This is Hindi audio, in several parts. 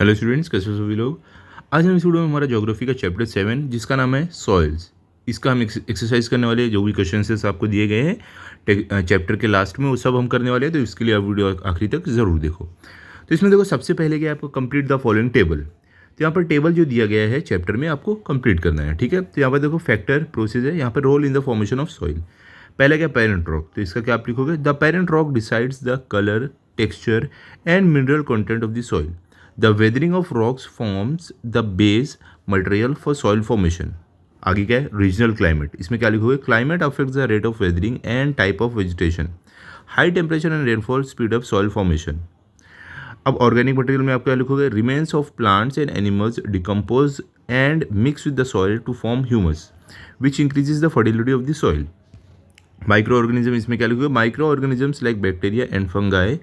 हेलो स्टूडेंट्स, कैसे हो सभी लोग। आज हम इस वीडियो में हमारा ज्योग्राफी का चैप्टर 7 जिसका नाम है सॉइल्स, इसका हम एक्सरसाइज करने वाले हैं। जो भी क्वेश्चन आपको दिए गए हैं चैप्टर के लास्ट में वो सब हम करने वाले हैं, तो इसके लिए आप वीडियो आखिरी तक ज़रूर देखो। तो इसमें देखो, सबसे पहले क्या है, आपको कंप्लीट द फॉलोइंग टेबल। तो यहाँ पर टेबल जो दिया गया है चैप्टर में आपको कंप्लीट करना है, ठीक है। तो यहाँ पर देखो फैक्टर प्रोसेस है, यहाँ पर role in the formation of soil. पहला क्या, पेरेंट रॉक। तो इसका क्या आप लिखोगे, the parent rock decides the colour, texture and mineral content of the soil. The weathering of rocks forms the base material for soil formation. आगे क्या है, रीजनल क्लाइमेट। इसमें क्या लिखोगे, climate affects the rate of weathering and type of vegetation. High temperature and rainfall speed up soil formation. अब ऑर्गेनिक मटेरियल में आप क्या लिखोगे, remains of plants and animals decompose and mix with the soil to form humus which increases the fertility of the soil. Micro organism, इसमें क्या लिखोगे, micro organisms like bacteria and fungi.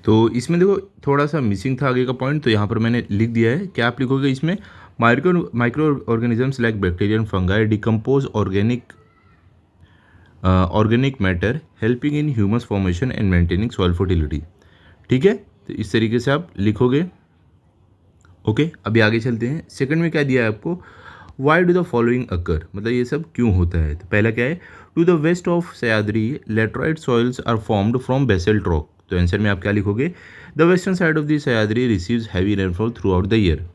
तो इसमें देखो थोड़ा सा मिसिंग था आगे का पॉइंट, तो यहाँ पर मैंने लिख दिया है। क्या आप लिखोगे इसमें, micro organisms like bacteria and fungi decompose organic matter helping in humus formation and maintaining soil fertility. ठीक है, तो इस तरीके से आप लिखोगे। ओके, अभी आगे चलते हैं। सेकंड में क्या दिया है आपको, वाई डू द फॉलोइंग अकर, मतलब ये सब क्यों होता है। तो पहला क्या है, to the west of Sahyadri laterite soils are formed from basalt rock. तो आंसर में आप क्या लिखोगे, the western side of the Sahyadri receives heavy rainfall throughout the year.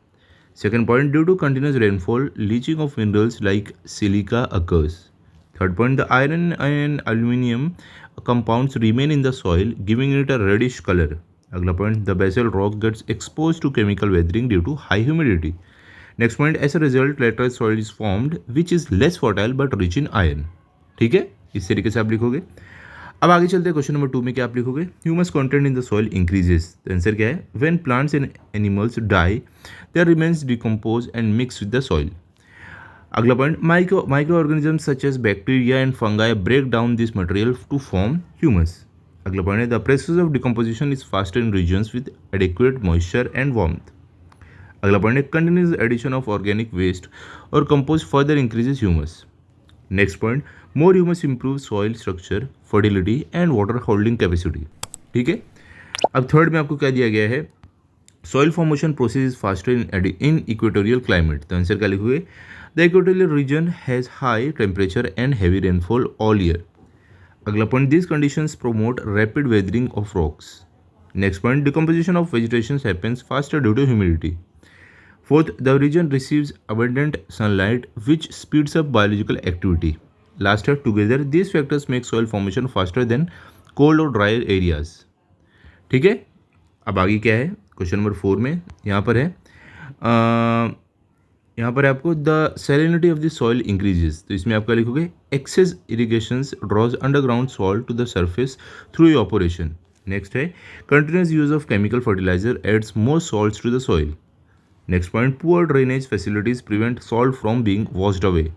Second point, due to continuous rainfall leaching of minerals like silica occurs. Third point, the iron and aluminium compounds remain in the soil giving it a reddish color. अगला point, the basal rock gets expose to chemical weathering due to high humidity. Next point, as a result laterite soil is formed which is less fertile but rich in iron. ठीक है, इस तरीके से आप लिखोगे। अब आगे चलते हैं, क्वेश्चन नंबर 2 में क्या आप लिखोगे, humus content in the soil increases. तो आंसर क्या है, when plants and animals die their remains decompose and mix with the soil. अगला point, micro organisms such as bacteria and fungi break down this material to form humus. अगला पॉइंट है, the process of decomposition is faster in regions with adequate moisture and warmth. अगला पॉइंट है, continuous addition of organic waste और compose further increases humus. Next point, more humus improve soil structure, fertility and water holding capacity. ठीक है, अब थर्ड में आपको क्या दिया गया है, soil formation process is faster in equatorial climate. तो आंसर क्या लिखोगे, the equatorial region has high temperature and heavy rainfall all year. अगला point, this conditions promote rapid weathering of rocks. Next point, decomposition of vegetation happens faster due to humidity. Fourth, the region receives abundant sunlight which speeds up biological activity. Last है, together this factors make soil formation faster than cold और ड्राई एरियाज। ठीक है, अब आगे क्या है, क्वेश्चन नंबर 4 में यहाँ पर है आपको the salinity of the soil increases. तो इसमें आप क्या लिखोगे, excess irrigations draws underground salt to the surface through evaporation. Next है, continuous use of chemical fertiliser adds more salts to the soil. Next point, poor drainage facilities prevent salt from being washed away.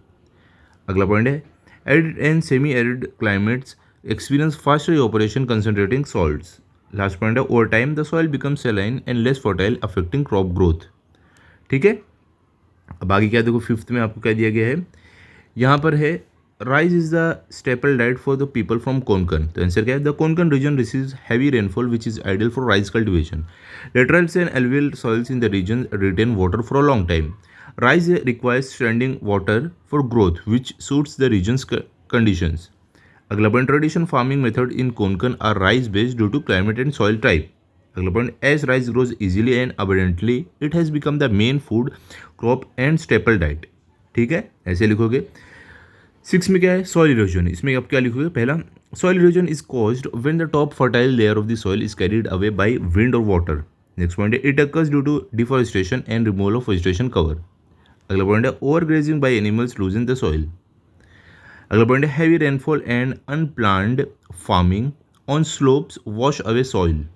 अगला पॉइंट है, arid and semi arid climates experience faster evaporation concentrating salts. Last point है, over time the soil become सेलाइन and less fertile affecting crop growth. ठीक है, अब आगे क्या देखो, फिफ्थ में आपको क्या दिया गया है, यहाँ पर है, rice is the staple diet for the people from Konkan. तो आंसर क्या है, the Konkan region receives heavy rainfall which is ideal for rice cultivation. Laterals and alluvial soils in the region retain water for a long time. Rice requires standing water for growth which suits the regions conditions. अगला point, tradition farming method in Konkan are rice based due to climate and soil type. अगला point, as rice grows easily and abundantly it has become the main food crop and staple diet. ठीक है, ऐसे लिखोगे। 6 में क्या है, सॉइल इरोजन। इसमें आप क्या लिखोगे, पहला, soil erosion is caused when the top fertile layer of the soil is carried away by wind और वाटर। नेक्स्ट पॉइंट है, it occurs due to deforestation and removal of vegetation cover. अगला पॉइंट है, over grazing by animals loosen the soil. अगला पॉइंट है, heavy rainfall and unplanned farming on slopes wash away soil.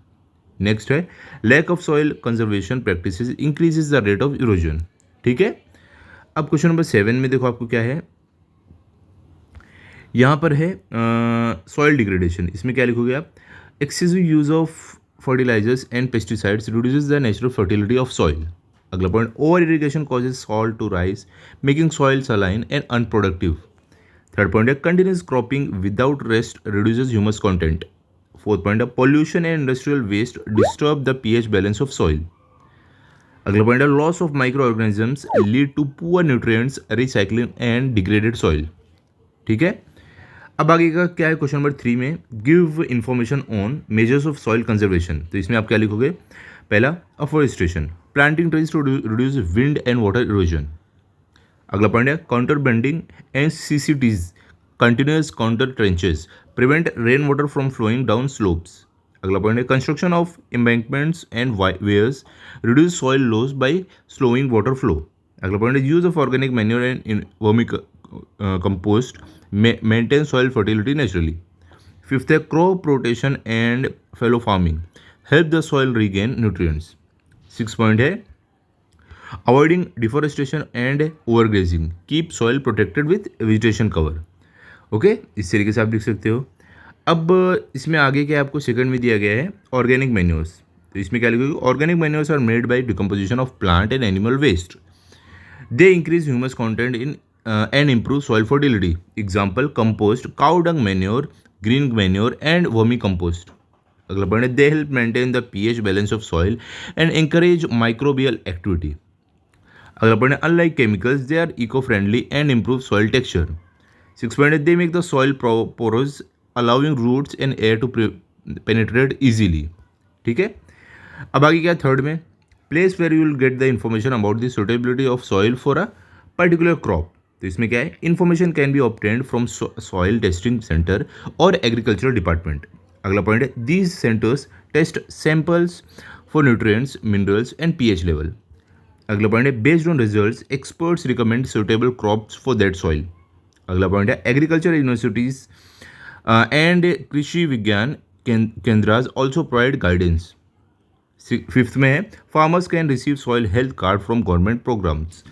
Next है, lack of soil conservation practices increases the rate of erosion. ठीक है, अब क्वेश्चन नंबर 7 में देखो आपको क्या है, यहाँ पर है सॉइल डिग्रेडेशन। इसमें क्या लिखोगे आप, excessive use of fertilisers and pesticides reduces the natural fertility of soil. अगला point, over irrigation causes salt to rise making soil saline and unproductive. Third point है, continuous cropping without rest reduces humus content. Fourth point है, pollution and industrial waste disturb the pH balance of soil. अगला पॉइंट है loss of micro organisms lead to poor nutrients recycling and degraded soil. ठीक है, अब आगे का क्या है क्वेश्चन नंबर 3 में, give information on measures of soil conservation. तो इसमें आप क्या लिखोगे, पहला afforestation, planting trees to reduce wind and water erosion. अगला पॉइंट है contour bunding and CCTs, continuous contour trenches, prevent rain water from flowing down slopes. अगला पॉइंट है construction of embankments and weirs, reduce soil loss by slowing water flow. अगला पॉइंट है use of organic manure and vermi compost, maintain soil fertility naturally. Fifth है crop rotation and fallow farming, help the soil regain nutrients. Six point है avoiding deforestation and overgrazing, keep soil protected with vegetation cover. Okay, इस तरीके से आप लिख सकते हो। अब इसमें आगे क्या आपको सेकंड में दिया गया है ऑर्गेनिक मैन्योर्स। तो इसमें क्या लिखोगे, organic manures are made by decomposition of plant and animal waste, they increase humus content in and improve soil fertility. Example compost, cow dung manure, green manure and vermicompost. अगला पॉइंट है they help maintain the pH balance of soil and encourage microbial activity. अगला पॉइंट है unlike chemicals they are eco-friendly and improve soil texture. Six point है they make the soil porous allowing roots and air to penetrate easily. ठीक है, अब आगे क्या थर्ड में, place where you will get the information about the suitability of soil for a particular crop. तो इसमें क्या है, information can be obtained from soil testing centre और एग्रीकल्चरल डिपार्टमेंट। अगला पॉइंट है these centres test samples for nutrients, minerals and pH level. अगला पॉइंट है based on results experts recommend suitable crops for that soil. अगला पॉइंट है agriculture universities and Krishi Vigyan Kendras also provide guidance. Fifth में है farmers can receive soil health card from government programmes.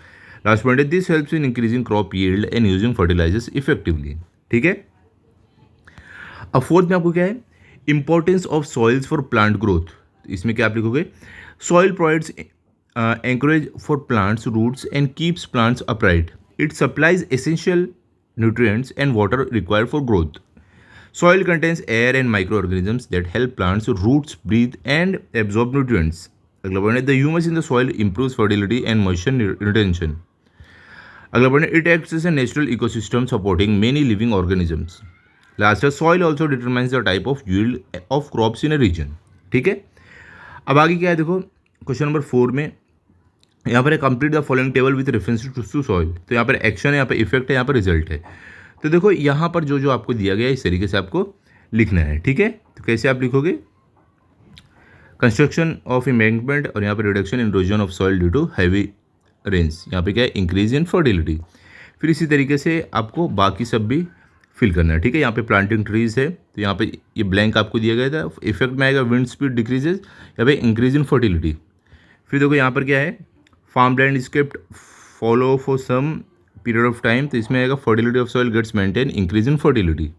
Last point है this helps in increasing crop yield and using fertilisers effectively. ठीक है, अब फोर्थ में आपको क्या है, importance of soils for plant growth. इसमें क्या आप लिखोगे, soil provides anchorage for plants roots and keeps plants upright, it supplies essential nutrients and water required for growth. Soil contains air and micro organisms that help plants roots breathe and absorb nutrients. अगला पॉइंट है the humus in the soil improves fertility and moisture retention. अगला point it acts as a natural ecosystem supporting many living organisms. Last है soil also determines the type of yield of crops in a region. ठीक है, अब आगे क्या है देखो, क्वेश्चन नंबर 4 में यहाँ पर complete the following table with reference to soil. तो यहाँ पर एक्शन है, यहाँ पर इफेक्ट है, यहाँ पर रिजल्ट है। तो देखो यहाँ पर जो जो आपको दिया गया है इस तरीके से आपको लिखना है। ठीक है, तो कैसे आप लिखोगे, कंस्ट्रक्शन ऑफ एम्बैंकमेंट और यहाँ पर reduction in erosion of soil due to heavy rains, यहाँ पे क्या है इंक्रीज इन फर्टिलिटी। फिर इसी तरीके से आपको बाकी सब भी फिल करना है। ठीक है, यहाँ पे प्लांटिंग ट्रीज है, तो यहाँ पे ये ब्लैंक आपको दिया गया था, इफेक्ट में आएगा विंड स्पीड डिक्रीजेज, यहाँ पे इंक्रीज इन फर्टिलिटी। फिर देखो यहाँ पर क्या है, farm landscape fallow for some period of time, तो इसमें आएगा fertility of soil gets maintain, increase in fertility.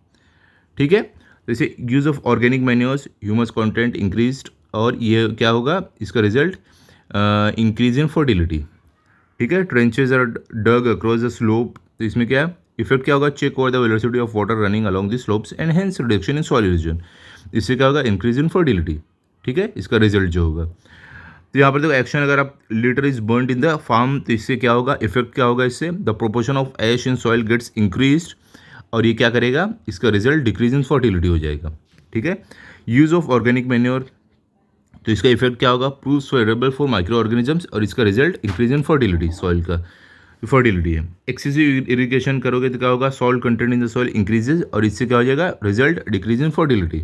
ठीक है, तो इसे use of organic manures, humus content increased, और ये क्या होगा इसका रिजल्ट इंक्रीज इन फर्टिलिटी। ठीक है, trenches are dug across the slope, तो इसमें क्या इफेक्ट क्या होगा, check over the velocity of water running along the slopes and hence reduction in soil erosion, इससे क्या होगा इंक्रीज इन फर्टिलिटी। ठीक है, इसका रिजल्ट जो होगा, तो यहाँ पर देखो एक्शन अगर आप litter is burned in the farm, तो इससे क्या होगा, इफेक्ट क्या होगा, इससे the proportion of ash in soil gets increased, और ये क्या करेगा, इसका रिजल्ट डिक्रीज इन फर्टिलिटी हो जाएगा। ठीक है, यूज ऑफ ऑर्गेनिक मैन्योर, तो इसका इफेक्ट क्या होगा, proves favourable for micro organisms, और इसका result increase in fertility, soil का फर्टिलिटी है। एक्सेसिव इरिगेशन करोगे तो क्या होगा, salt content in the soil increases, और इससे क्या हो जाएगा, रिजल्ट डिक्रीज इन फर्टिलिटी।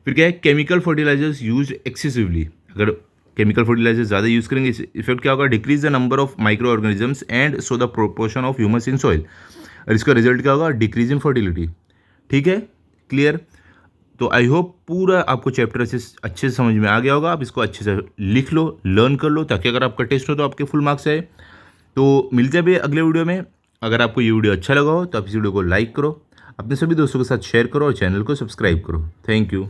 फिर क्या है, केमिकल फर्टिलाइजर्स यूज एक्सेसिवली, अगर केमिकल फर्टिलाइजर ज़्यादा यूज़ करेंगे इफेक्ट क्या होगा, decrease the number of micro organisms and so the proportion of humus in soil, और इसका रिजल्ट क्या होगा, डिक्रीज इन फर्टिलिटी। ठीक है, क्लियर। तो आई होप पूरा आपको चैप्टर अच्छे से समझ में आ गया होगा। आप इसको अच्छे से लिख लो, लर्न कर लो, ताकि अगर आपका टेस्ट हो तो आपके फुल मार्क्स आए। तो मिलते हैं भी अगले वीडियो में। अगर आपको ये वीडियो अच्छा लगा हो तो आप इस वीडियो को लाइक करो, अपने सभी दोस्तों के साथ शेयर करो और चैनल को सब्सक्राइब करो। Thank you.